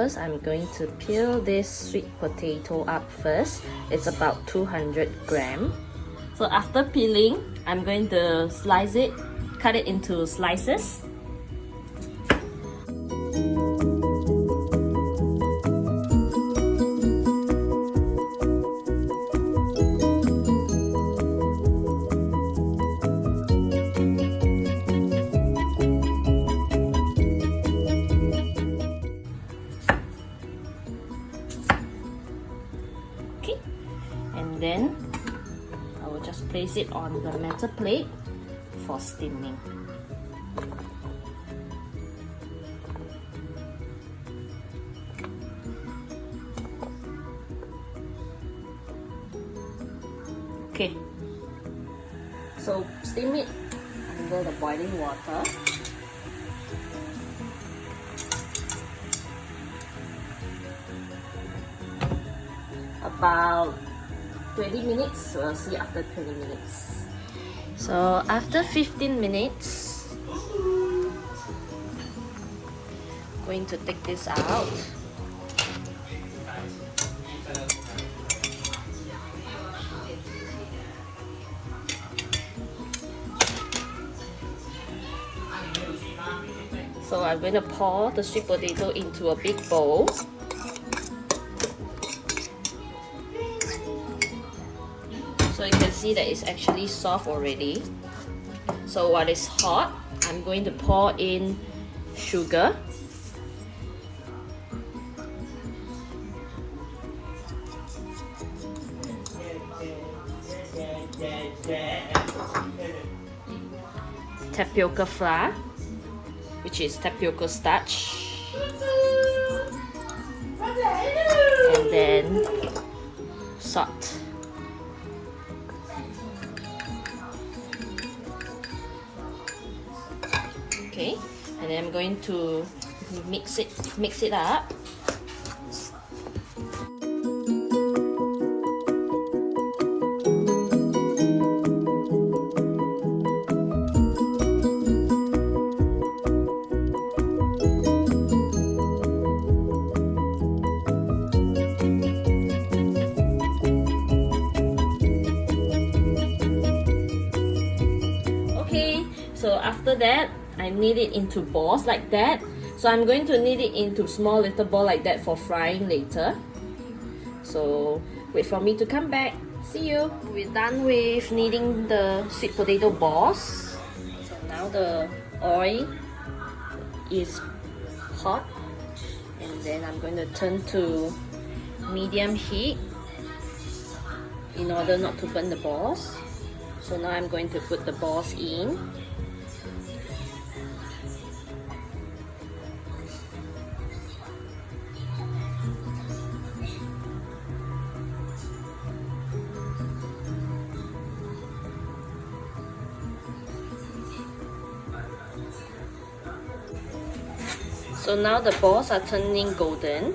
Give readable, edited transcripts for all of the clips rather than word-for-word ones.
first, I'm going to peel this sweet potato up first. It's about 200 grams. So after peeling, I'm going to slice it, cut it into slices. Okay, and then I will just place it on the metal plate for steaming. Okay, so steam it under the boiling water. About 20 minutes, we'll see after 20 minutes. So after 15 minutes, going to take this out. So I'm going to pour the sweet potato into a big bowl. So you can see that it's actually soft already. So while it's hot, I'm going to pour in sugar. Tapioca flour, which is tapioca starch. And then salt. Okay, and then I'm going to mix it up. Okay, so after that, I knead it into balls like that. So I'm going to knead it into small little ball like that for frying later. So wait for me to come back. See you. We're done with kneading the sweet potato balls. So now the oil is hot, and then I'm going to turn to medium heat in order not to burn the balls. So now I'm going to put the balls in. So now the balls are turning golden.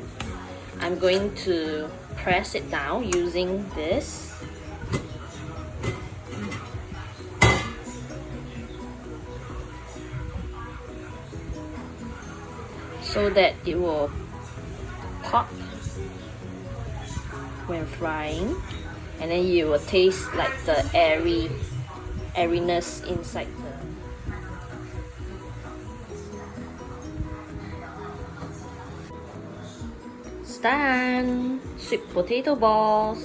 I'm going to press it down using this. So that it will pop when frying, and then you will taste like the airiness inside the. It's done! Sweet potato balls.